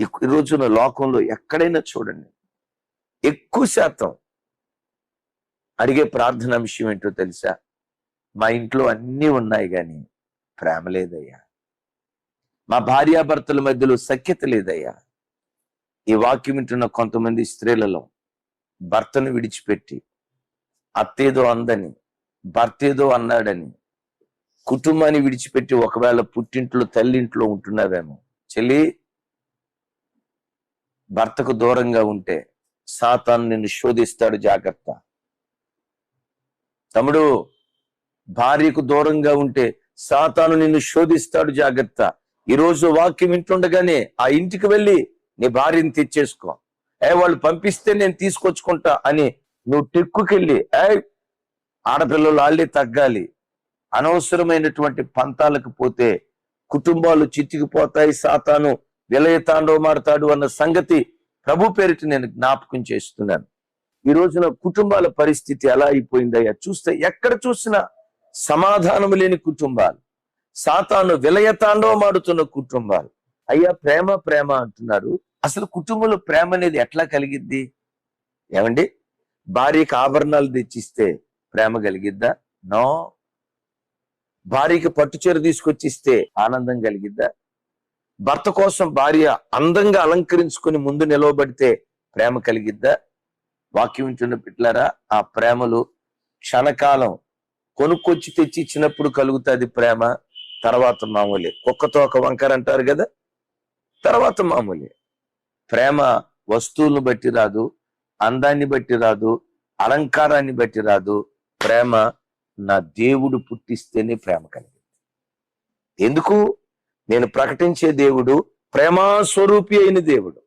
ఈ రోజున లోకంలో ఎక్కడైనా చూడండి, ఎక్కువ శాతం అడిగే ప్రార్థన విషయం ఏంటో తెలుసా? మా ఇంట్లో అన్నీ ఉన్నాయి కానీ ప్రేమ లేదయ్యా, మా భార్యాభర్తల మధ్యలో సఖ్యత లేదయ్యా. ఈ వాక్యం వింటున్న కొంతమంది స్త్రీలలో భర్తను విడిచిపెట్టి అత్తేదో అందని, భర్త ఏదో అన్నాడని, కుటుంబాన్ని విడిచిపెట్టి ఒకవేళ పుట్టింట్లో తల్లింట్లో ఉంటున్నావేమో. చెల్లి, భర్తకు దూరంగా ఉంటే సాతాను నిన్ను శోధిస్తాడు, జాగ్రత్త. తమ్ముడు, భార్యకు దూరంగా ఉంటే సాతాను నిన్ను శోధిస్తాడు, జాగ్రత్త. ఈరోజు వాక్యం వింటుండగానే ఆ ఇంటికి వెళ్ళి నీ భార్యని తెచ్చేసుకో. వాళ్ళు పంపిస్తే నేను తీసుకొచ్చుకుంటా అని నువ్వు టెక్కుకెళ్ళి ఆడపిల్లలు వాళ్ళే తగ్గాలి, అనవసరమైనటువంటి పంతాలకు పోతే కుటుంబాలు చితికిపోతాయి, సాతాను విలయతాండవమాడతాడు అన్న సంగతి ప్రభు పేరిట నేను జ్ఞాపకం చేస్తున్నాను. ఈ రోజున కుటుంబాల పరిస్థితి ఎలా అయిపోయిందయ్యా? చూస్తే ఎక్కడ చూసినా సమాధానం లేని కుటుంబాలు, సాతాను విలయతాండవమాడుతున్న కుటుంబాలు. అయ్యా, ప్రేమ ప్రేమ అంటున్నారు. అసలు కుటుంబంలో ప్రేమ అనేది ఎట్లా కలిగిద్ది? ఏమండి, భార్యకి ఆభరణాలు తెచ్చిస్తే ప్రేమ కలిగిద్దా? నో. భార్యకి పట్టుచీర తీసుకొచ్చిస్తే ఆనందం కలిగిద్దా? భర్త కోసం భార్య అందంగా అలంకరించుకుని ముందు నిలవబడితే ప్రేమ కలిగిద్దా? వాక్యం వింటున్న బిడ్డలారా, ఆ ప్రేమలు క్షణకాలం, కొనుక్కొచ్చి తెచ్చి ఇచ్చినప్పుడు కలుగుతుంది ప్రేమ, తర్వాత మామూలే. కుక్కతో ఒక వంకర అంటారు కదా, తర్వాత మామూలే. ప్రేమ వస్తువులను బట్టి రాదు, అందాన్ని బట్టి రాదు, అలంకారాన్ని బట్టి రాదు. ప్రేమ నా దేవుడు పుట్టిస్తేనే ప్రేమ కలిగింది. ఎందుకు? నేను ప్రకటించే దేవుడు ప్రేమా స్వరూపి అయిన దేవుడు.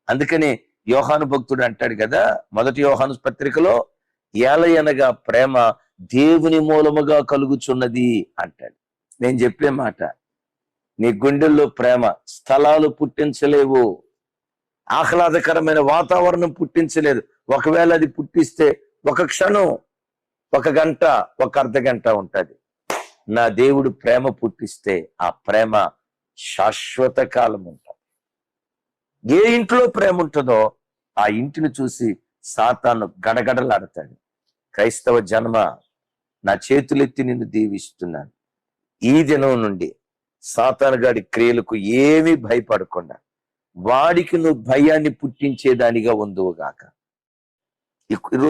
అందుకని యోహాను భక్తుడు అంటాడు కదా, మొదటి యోహాను పత్రికలో, ఏలయనగా ప్రేమ దేవుని మూలముగా కలుగుచున్నది అంటాడు. నేను చెప్పే మాట, నీ గుండెల్లో ప్రేమ స్థలాలు పుట్టించలేవు, ఆహ్లాదకరమైన వాతావరణం పుట్టించలేదు. ఒకవేళ అది పుట్టిస్తే ఒక క్షణం, ఒక గంట, ఒక అర్ధ గంట ఉంటుంది. నా దేవుడు ప్రేమ పుట్టిస్తే ఆ ప్రేమ శాశ్వత కాలం ఉంటుంది. ఏ ఇంట్లో ప్రేమ ఉంటుందో ఆ ఇంటిని చూసి సాతాను గడగడలాడతాడు. క్రైస్తవ జన్మ, నా చేతులెత్తి నిన్ను దీవిస్తున్నాను. ఈ దినం నుండి సాతాను గాడి క్రియలకు ఏమీ భయపడకుండా వాడికి నువ్వు భయాన్ని పుట్టించేదానిగా ఉందువుగాక.